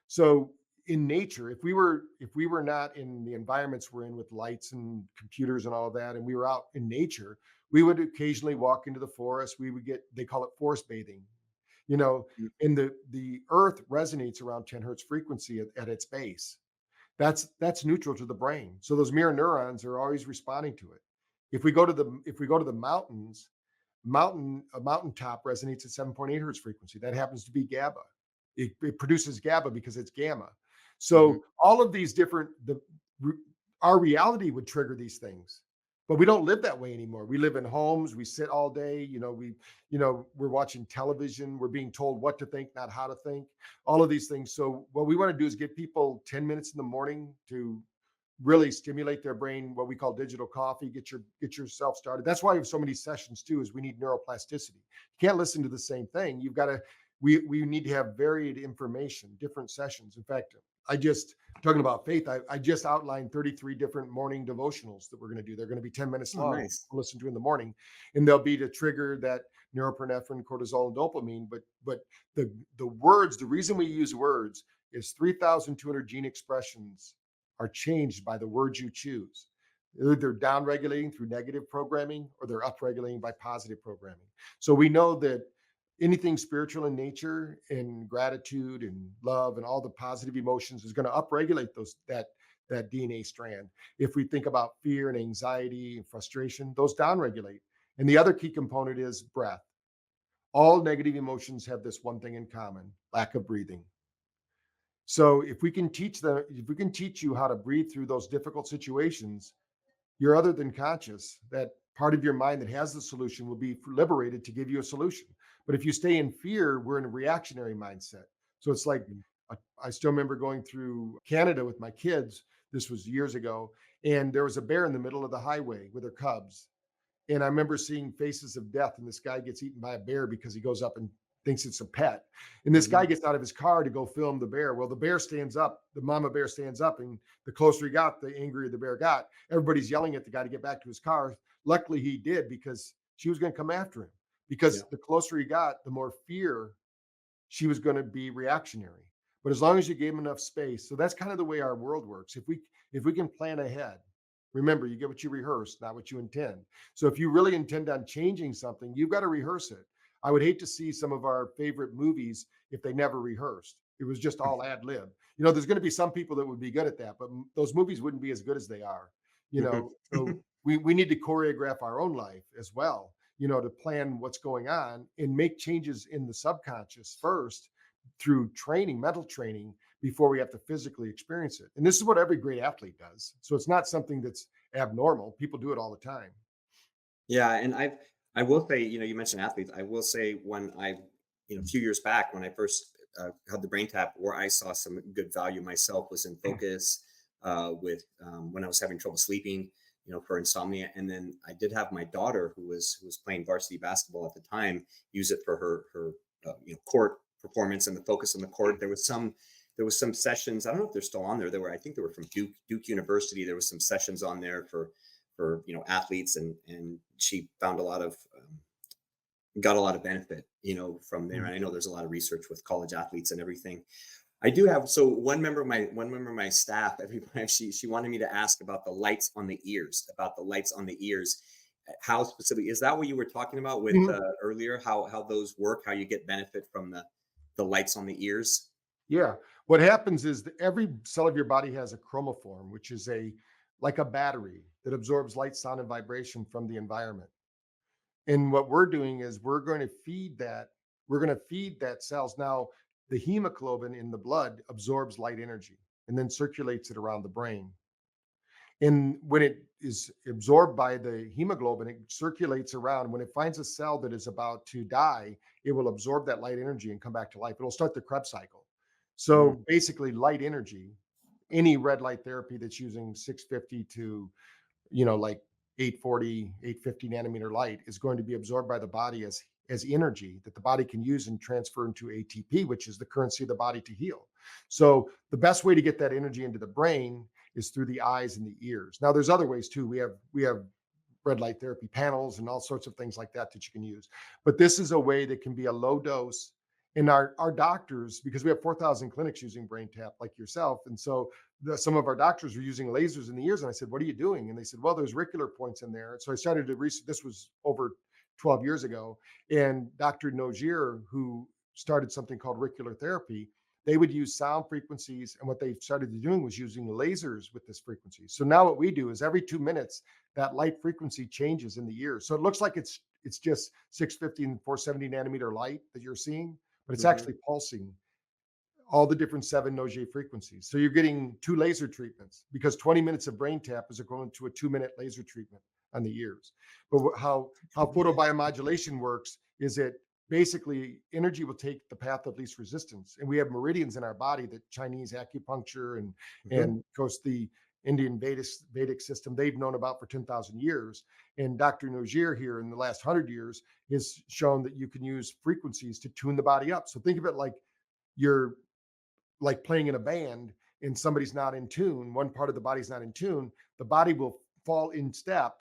So in nature, if we were not in the environments we're in with lights and computers and all of that, and we were out in nature, we would occasionally walk into the forest. They call it forest bathing, and the earth resonates around 10 hertz frequency at its base. That's neutral to the brain. So those mirror neurons are always responding to it. If we go to the mountains, a mountaintop resonates at 7.8 hertz frequency. That happens to be GABA. It produces GABA because it's gamma. So all of these our reality would trigger these things, but we don't live that way anymore. We live in homes. We sit all day. We're watching television. We're being told what to think, not how to think. All of these things. So what we want to do is give people 10 minutes in the morning to really stimulate their brain, what we call digital coffee, get yourself started. That's why we have so many sessions too, is we need neuroplasticity. You can't listen to the same thing. You've got to we need to have varied information, different sessions. In fact, I just talking about faith, I just outlined 33 different morning devotionals that we're going to do. They're going to be 10 minutes Oh, long. nice. We'll listen to in the morning, and they'll be to trigger that norepinephrine, cortisol, and dopamine. But the words, the reason we use words is 3,200 gene expressions are changed by the words you choose. Either they're down regulating through negative programming or they're up regulating by positive programming. So we know that anything spiritual in nature and gratitude and love and all the positive emotions is going to upregulate that DNA strand. If we think about fear and anxiety and frustration, those downregulate. And the other key component is breath. All negative emotions have this one thing in common: lack of breathing. So if we can teach you how to breathe through those difficult situations, you're other than conscious. That part of your mind that has the solution will be liberated to give you a solution. But if you stay in fear, we're in a reactionary mindset. So it's like, I still remember going through Canada with my kids. This was years ago. And there was a bear in the middle of the highway with her cubs. And I remember seeing faces of death, and this guy gets eaten by a bear because he goes up and thinks it's a pet. And this Mhm. guy gets out of his car to go film the bear. Well, the bear stands up, the mama bear stands up, and the closer he got, the angrier the bear got. Everybody's yelling at the guy to get back to his car. Luckily, he did, because she was going to come after him. Yeah. Because the closer he got, the more fear she was going to be reactionary. But as long as you gave him enough space, so that's kind of the way our world works. If we can plan ahead, remember, you get what you rehearse, not what you intend. So if you really intend on changing something, you've got to rehearse it. I would hate to see some of our favorite movies if they never rehearsed. It was just all ad lib. There's going to be some people that would be good at that, but those movies wouldn't be as good as they are. Mhm. So we need to choreograph our own life as well, to plan what's going on and make changes in the subconscious first through training, mental training, before we have to physically experience it. And this is what every great athlete does. So it's not something that's abnormal. People do it all the time. Yeah, and I will say, you mentioned athletes. I will say when a few years back when I first had the brain tap, where I saw some good value myself was in focus, with when I was having trouble sleeping, for insomnia. And then I did have my daughter who was playing varsity basketball at the time use it for her court performance and the focus on the court. There was some sessions. I don't know if they're still on there. I think they were from Duke University. There was some sessions on there for athletes, and she found got a lot of benefit from there. And I know there's a lot of research with college athletes and everything. I do have, so one member of my staff, every time she wanted me to ask about the lights on the ears, how specifically is that what you were talking about with Mhm. earlier, how those work, how you get benefit from the lights on the ears? Yeah. What happens is that every cell of your body has a chromophore, which is like a battery that absorbs light, sound, and vibration from the environment. And what we're doing is we're going to feed that cells. Now, the hemoglobin in the blood absorbs light energy and then circulates it around the brain. And when it is absorbed by the hemoglobin, it circulates around. When it finds a cell that is about to die, it will absorb that light energy and come back to life. It'll start the Krebs cycle. Mm, So basically, light energy, any red light therapy that's using 650 to like 840, 850 nanometer light is going to be absorbed by the body as energy that the body can use and transfer into ATP, which is the currency of the body to heal. So the best way to get that energy into the brain is through the eyes and the ears. Now there's other ways too. We have red light therapy panels and all sorts of things like that you can use. But this is a way that can be a low dose. And our doctors, because we have 4,000 clinics using BrainTap like yourself, and so some of our doctors were using lasers in the ears, and I said, "What are you doing?" And they said, "Well, there's auricular points in there." So I started to research. This was over 12 years ago, and Dr. Nogier, who started something called auricular therapy, they would use sound frequencies, and what they started doing was using lasers with this frequency. So now what we do is every 2 minutes that light frequency changes in the ear. So it looks like it's just 650 and 470 nanometer light that you're seeing, but it's mhm. actually pulsing all the different 7 Nogier frequencies. So you're getting 2 laser treatments because 20 minutes of brain tap is equivalent to a 2-minute laser treatment on the ears. But how photobiomodulation works is it basically energy will take the path of least resistance, and we have meridians in our body that Chinese acupuncture and Mhm. of course the Indian Vedic system they've known about for 10,000 years. And Dr. Nojir here in the last 100 years has shown that you can use frequencies to tune the body up. So think of it like you're like playing in a band and somebody's not in tune, one part of the body's not in tune, the body will fall in step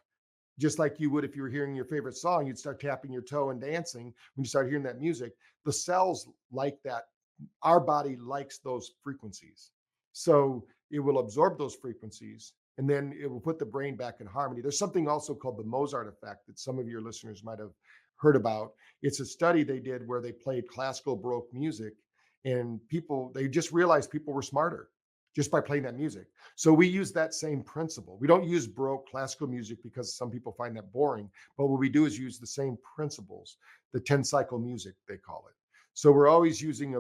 just like you would if you were hearing your favorite song. You'd start tapping your toe and dancing when you start hearing that music. The cells like that. Our body likes those frequencies. So it will absorb those frequencies and then it will put the brain back in harmony. There's something also called the Mozart effect that some of your listeners might have heard about. It's a study they did where they played classical Baroque music and they just realized people were smarter just by playing that music. So we use that same principle. We don't use Baroque classical music because some people find that boring, but what we do is use the same principles, the 10 cycle music, they call it. So we're always using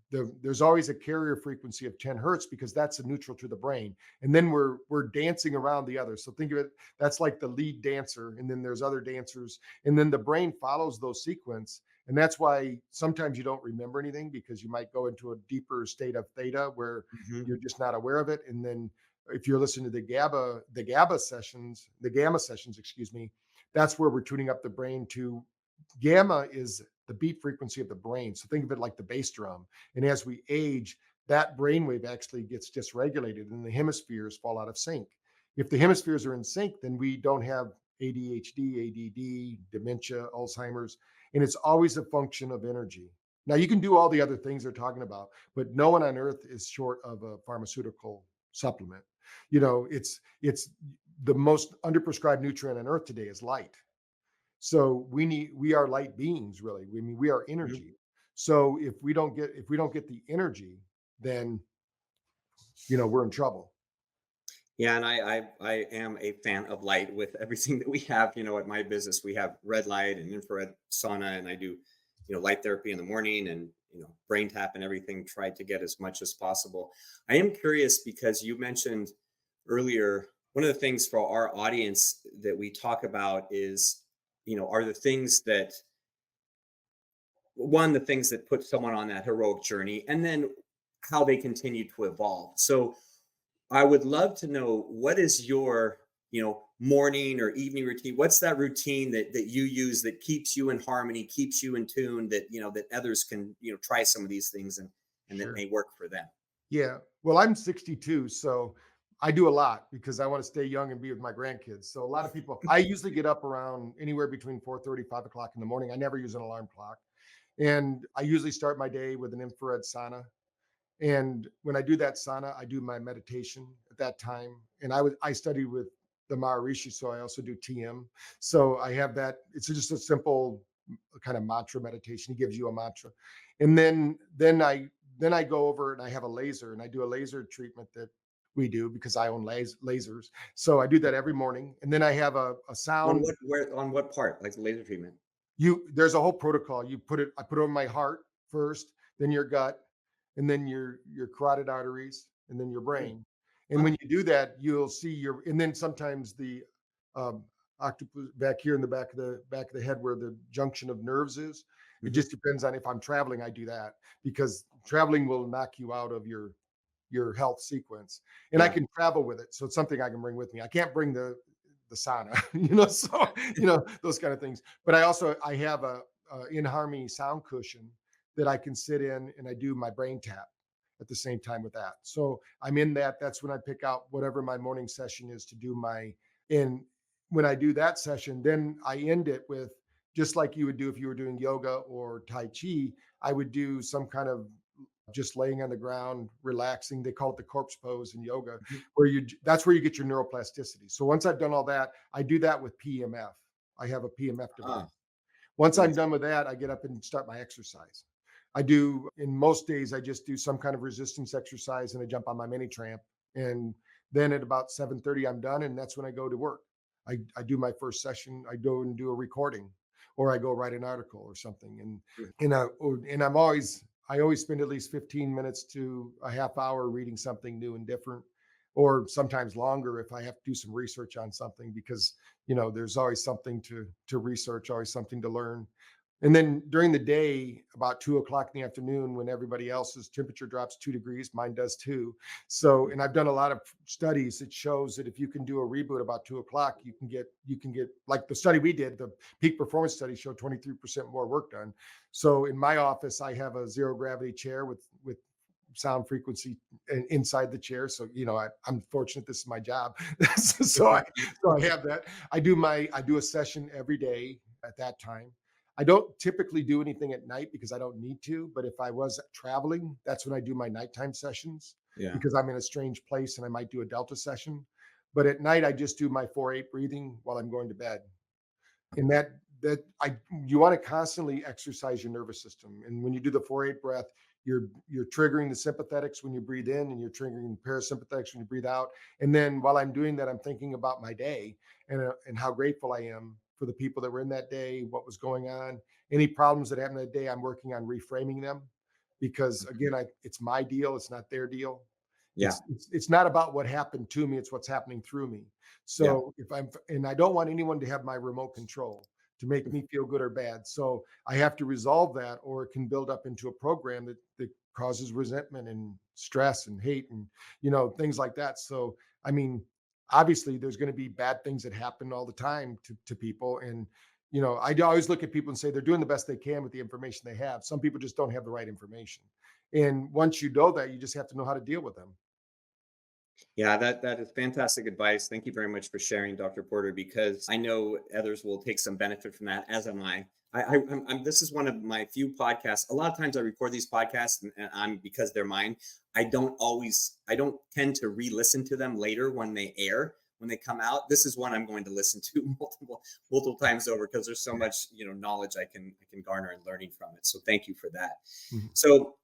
there's always a carrier frequency of 10 hertz because that's a neutral to the brain. And then we're dancing around the others. So think of it, that's like the lead dancer. And then there's other dancers. And then the brain follows those sequence. And that's why sometimes you don't remember anything because you might go into a deeper state of theta where Mhm. you're just not aware of it. And then if you're listening to the gamma sessions, excuse me, that's where we're tuning up the brain to. Gamma is the beat frequency of the brain. So think of it like the bass drum. And as we age, that brainwave actually gets dysregulated and the hemispheres fall out of sync. If the hemispheres are in sync, then we don't have ADHD, ADD, dementia, Alzheimer's, and it's always a function of energy. Now you can do all the other things they're talking about, but no one on earth is short of a pharmaceutical supplement. It's the most underprescribed nutrient on earth today is light. So we are light beings, really. I mean, we are Mhm. energy. So if we don't get the energy, then we're in trouble. Yeah, and I am a fan of light with everything that we have. At my business, we have red light and infrared sauna, and I do, light therapy in the morning and brain tap and everything. Try to get as much as possible. I am curious because you mentioned earlier one of the things for our audience that we talk about is, are the things that one the things that put someone on that heroic journey, and then how they continue to evolve. So I would love to know what is your, morning or evening routine. What's that routine that you use that keeps you in harmony, keeps you in tune, that that others can, try some of these things and that Sure. may work for them. Yeah. Well, I'm 62, so I do a lot because I want to stay young and be with my grandkids. So a lot of people, I usually get up around anywhere between 4:30, 5 o'clock in the morning. I never use an alarm clock. And I usually start my day with an infrared sauna. And when I do that sauna, I do my meditation at that time. And I studied with the Maharishi, so I also do TM. So I have that. It's just a simple kind of mantra meditation. He gives you a mantra, and then I go over and I have a laser and I do a laser treatment that we do because I own lasers. So I do that every morning, and then I have a On sound. what part, like the laser treatment? There's a whole protocol. I put it over my heart first, then your gut, and then your carotid arteries, and then your Mm. brain. And Wow. when you do that, you'll see and then sometimes the um, octopus back here in the back of the head where the junction of nerves is. It Mhm. just depends on if I'm traveling, I do that because traveling will knock you out of your health sequence. And I Yeah. can travel with it. So it's something I can bring with me. I can't bring the sauna, so those kind of things. But I have a in harmony sound cushion that I can sit in and I do my brain tap at the same time with that. So I'm in that. That's when I pick out whatever my morning session is to do my in when I do that session, then I end it with just like you would do if you were doing yoga or Tai Chi, I would do some kind of just laying on the ground, relaxing. They call it the corpse pose in yoga, Mhm. where that's where you get your neuroplasticity. So once I've done all that, I do that with PMF. I have a PMF device. Ah, Once I'm nice. done with that, I get up and start my exercise. I do in most days, I just do some kind of resistance exercise and I jump on my mini tramp. And then at about 7:30, I'm done. And that's when I go to work. I do my first session. I go and do a recording or I go write an article or something. Mm. And I always spend at least 15 minutes to a half hour reading something new and different, or sometimes longer if I have to do some research on something because there's always something to research, always something to learn. And then during the day, about 2 o'clock in the afternoon, when everybody else's temperature drops 2 degrees, mine does too. So, and I've done a lot of studies that shows that if you can do a reboot about 2 o'clock, you can get like the study we did, the peak performance study showed 23% more work done. So in my office, I have a zero gravity chair with sound frequency inside the chair. So, I'm fortunate this is my job. so I so I have that. I do a session every day at that time. I don't typically do anything at night because I don't need to, but if I was traveling, that's when I do my nighttime sessions Yeah. because I'm in a strange place and I might do a delta session. But at night I just do my 4-8 breathing while I'm going to bed. And that I you want to constantly exercise your nervous system. And when you do the 4-8 breath, you're triggering the sympathetics when you breathe in, and you're triggering the parasympathetics when you breathe out. And then while I'm doing that, I'm thinking about my day and how grateful I am for the people that were in that day, what was going on, any problems that happened that day. I'm working on reframing them because again, it's my deal, it's not their deal. Yeah. It's not about what happened to me, it's what's happening through me. Yeah. So if I'm and I don't want anyone to have my remote control to make me feel good or bad. So I have to resolve that, or it can build up into a program that causes resentment and stress and hate and things like that. So I mean, obviously there's going to be bad things that happen all the time to people. And I always look at people and say they're doing the best they can with the information they have. Some people just don't have the right information. And once you know that, you just have to know how to deal with them. Yeah, that is fantastic advice. Thank you very much for sharing, Dr. Porter, because I know others will take some benefit from that, as am I. This is one of my few podcasts. A lot of times I record these podcasts, and I'm because they're mine. I don't tend to re-listen to them later when they air, when they come out. This is one I'm going to listen to multiple times over because there's so much knowledge I can garner and learning from it. So thank you for that. Mhm. So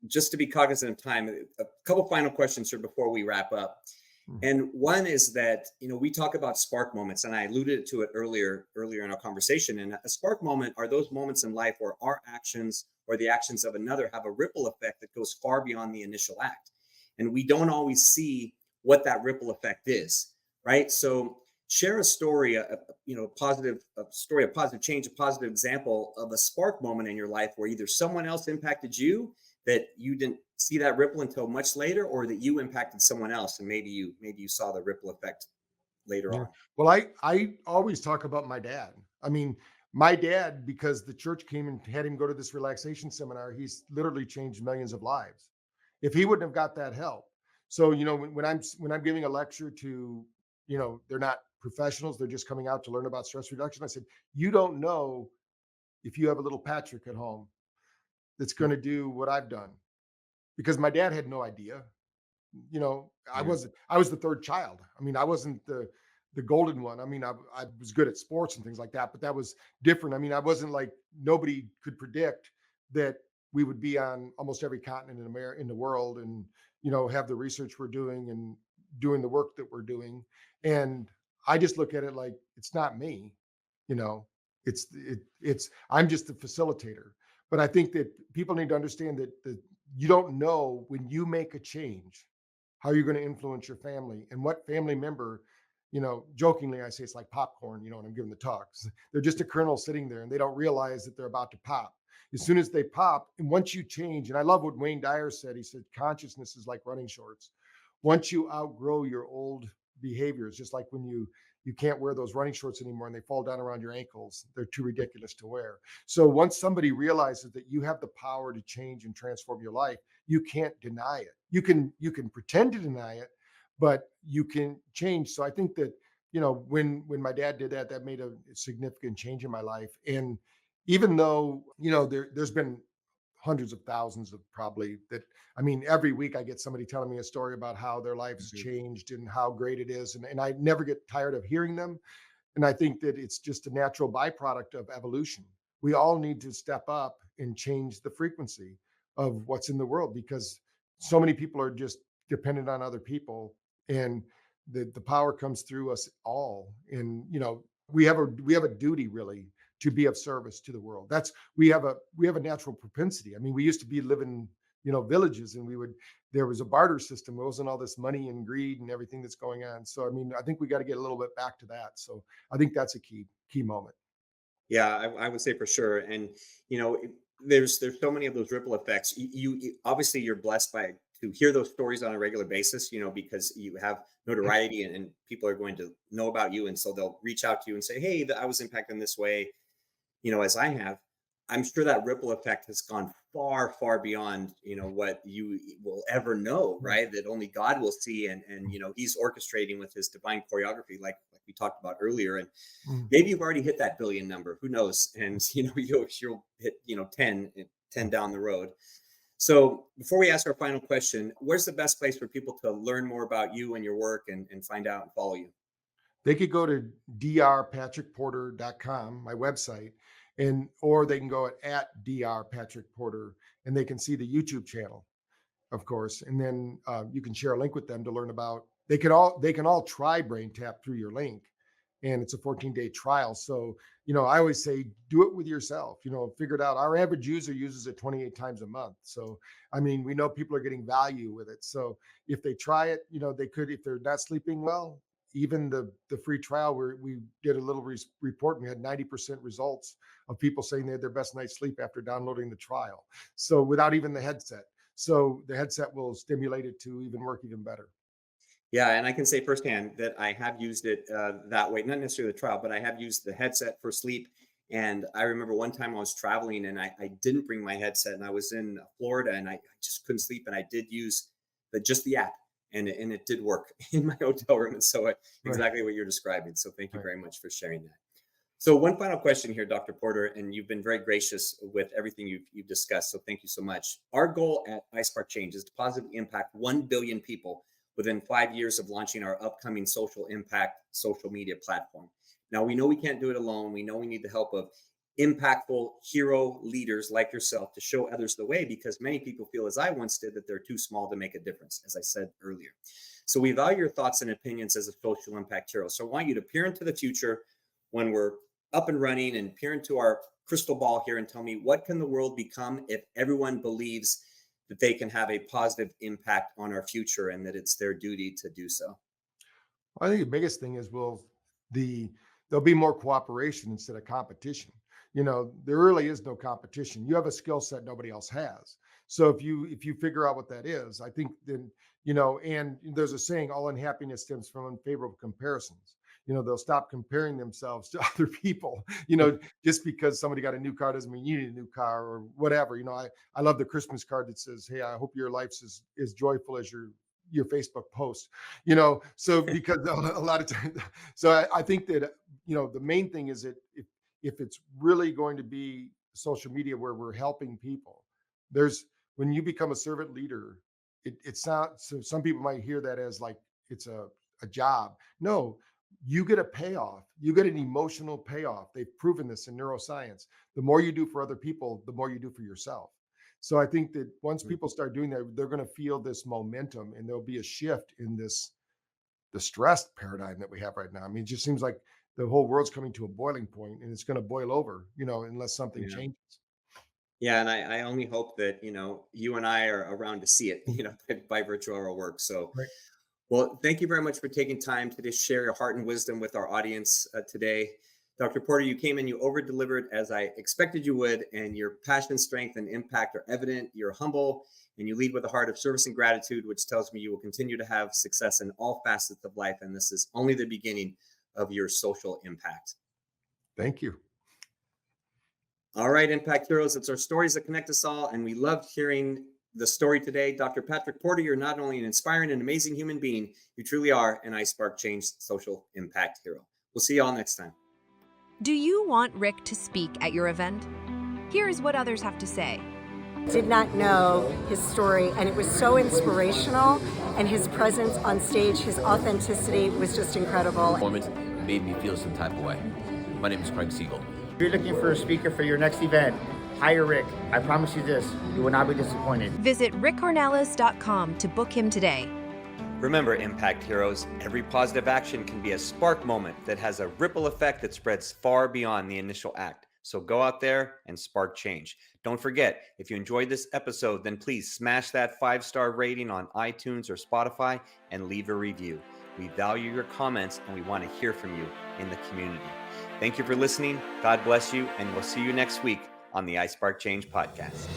just to be cognizant of time, a couple final questions here before we wrap up. Mhm. And one is that we talk about spark moments, and I alluded to it earlier in our conversation. And a spark moment are those moments in life where our actions or the actions of another have a ripple effect that goes far beyond the initial act, and we don't always see what that ripple effect is, right? So share a story, a story of positive change, a positive example of a spark moment in your life where either someone else impacted you that you didn't see that ripple until much later, or that you impacted someone else and maybe you saw the ripple effect later Yeah. on. Well, I always talk about my dad. I mean, my dad, because the church came and had him go to this relaxation seminar, he's literally changed millions of lives. If he wouldn't have got that help. So, when I'm giving a lecture to, they're not professionals, they're just coming out to learn about stress reduction. I said, you don't know if you have a little Patrick at home that's going to do what I've done. Because my dad had no idea. I Yeah. wasn't. I was the third child. I mean, I wasn't the golden one. I mean, I was good at sports and things like that, but that was different. I mean, I wasn't like nobody could predict that we would be on almost every continent in America, in the world, and have the research we're doing and doing the work that we're doing. And I just look at it like it's not me. You know, it's I'm just the facilitator. But I think that people need to understand that you don't know when you make a change how you're going to influence your family and what family member, jokingly, I say it's like popcorn, when I'm giving the talks. They're just a kernel sitting there and they don't realize that they're about to pop. As soon as they pop, and once you change, and I love what Wayne Dyer said, he said, consciousness is like running shorts. Once you outgrow your old behaviors, just like when you can't wear those running shorts anymore and they fall down around your ankles, they're too ridiculous to wear. So once somebody realizes that you have the power to change and transform your life, you can't deny it. You can pretend to deny it, but you can change. So I think that when my dad did that, that made a significant change in my life. And even though there's been hundreds of thousands of probably that, I mean, every week I get somebody telling me a story about how their lives Mhm. changed and how great it is, and I never get tired of hearing them. And I think that it's just a natural byproduct of evolution. We all need to step up and change the frequency of what's in the world because so many people are just dependent on other people. And the power comes through us all. And we have a duty really to be of service to the world. That's we have a natural propensity. I mean, we used to be living villages, and there was a barter system. There wasn't all this money and greed and everything that's going on. So I mean, I think we got to get a little bit back to that. So I think that's a key moment. Yeah, I would say for sure. And you know, there's so many of those ripple effects. Obviously you're blessed by to hear those stories on a regular basis, because you have notoriety and people are going to know about you, and so they'll reach out to you and say, "Hey, I was impacted in this way," as I have. I'm sure that ripple effect has gone far, far beyond, what you will ever know, Right. right? That only God will see, and He's orchestrating with His divine choreography, like we talked about earlier. And Mm. maybe you've already hit that billion number. Who knows? And you'll hit 10 down the road. So before we ask our final question, where's the best place for people to learn more about you and your work and find out and follow you? They could go to drpatrickporter.com, my website, or they can go at drpatrickporter, and they can see the YouTube channel, of course. And then you can share a link with them to learn about. They can all try BrainTap through your link, and it's a 14-day trial. So I always say do it with yourself. Figure it out. Our average user uses it 28 times a month. So I mean, we know people are getting value with it. So if they try it, they could, if they're not sleeping well. Even the free trial where we did a little report, and we had 90% results of people saying they had their best night's sleep after downloading the trial. So without even the headset. So the headset will stimulate it to even work even better. Yeah, and I can say firsthand that I have used it that way, not necessarily the trial, but I have used the headset for sleep. And I remember one time I was traveling and I didn't bring my headset, and I was in Florida and I just couldn't sleep. And I did use just the app, and it did work in my hotel room. And so Right. exactly what you're describing. So thank you Right. very much for sharing that. So one final question here, Dr. Porter, and you've been very gracious with everything you've discussed. So thank you so much. Our goal at iSpark Change is to positively impact 1 billion people within 5 years of launching our upcoming social impact social media platform. Now, we know we can't do it alone. We know we need the help of impactful hero leaders like yourself to show others the way, because many people feel, as I once did, that they're too small to make a difference, as I said earlier. So we value your thoughts and opinions as a social impact hero. So I want you to peer into the future when we're up and running, and peer into our crystal ball here and tell me, what can the world become if everyone believes that they can have a positive impact on our future and that it's their duty to do so? I think the biggest thing is the there'll be more cooperation instead of competition. There really is no competition. You have a skill set nobody else has. So if you figure out what that is, I think then, and there's a saying, all unhappiness stems from unfavorable comparisons. They'll stop comparing themselves to other people. Just because somebody got a new car doesn't mean you need a new car or whatever. I love the Christmas card that says, "Hey, I hope your life's as joyful as your Facebook post." So because a lot of times, so I think that the main thing is that if it's really going to be social media where we're helping people, there's when you become a servant leader, it's not. So some people might hear that as like it's a job. No, you get a payoff. You get an emotional payoff. They've proven this in neuroscience. The more you do for other people, the more you do for yourself. So I think that once people start doing that, they're going to feel this momentum, and there'll be a shift in the stress paradigm that we have right now. I mean, it just seems like the whole world's coming to a boiling point, and it's going to boil over, unless something Yeah. changes. Yeah, and I only hope that you and I are around to see it, by virtue of our work. So, Right. well, thank you very much for taking time to just share your heart and wisdom with our audience today. Dr. Porter, you came in, you over delivered as I expected you would, and your passion, strength, and impact are evident. You're humble and you lead with a heart of service and gratitude, which tells me you will continue to have success in all facets of life. And this is only the beginning of your social impact. Thank you. All right, Impact Heroes, it's our stories that connect us all, and we loved hearing the story today. Dr. Patrick Porter, you're not only an inspiring and amazing human being, you truly are an iSpark Change social impact hero. We'll see you all next time. Do you want Rick to speak at your event? Here is what others have to say. Did not know his story, and it was so inspirational, and his presence on stage, his authenticity was just incredible. Performance made me feel some type of way. My name is Craig Siegel. If you're looking for a speaker for your next event, hire Rick. I promise you this, you will not be disappointed. Visit rickcornelis.com to book him today. Remember, Impact Heroes, every positive action can be a spark moment that has a ripple effect that spreads far beyond the initial act. So go out there and spark change. Don't forget, if you enjoyed this episode, then please smash that 5-star rating on iTunes or Spotify and leave a review. We value your comments and we want to hear from you in the community. Thank you for listening. God bless you, and we'll see you next week on the iSpark Change podcast.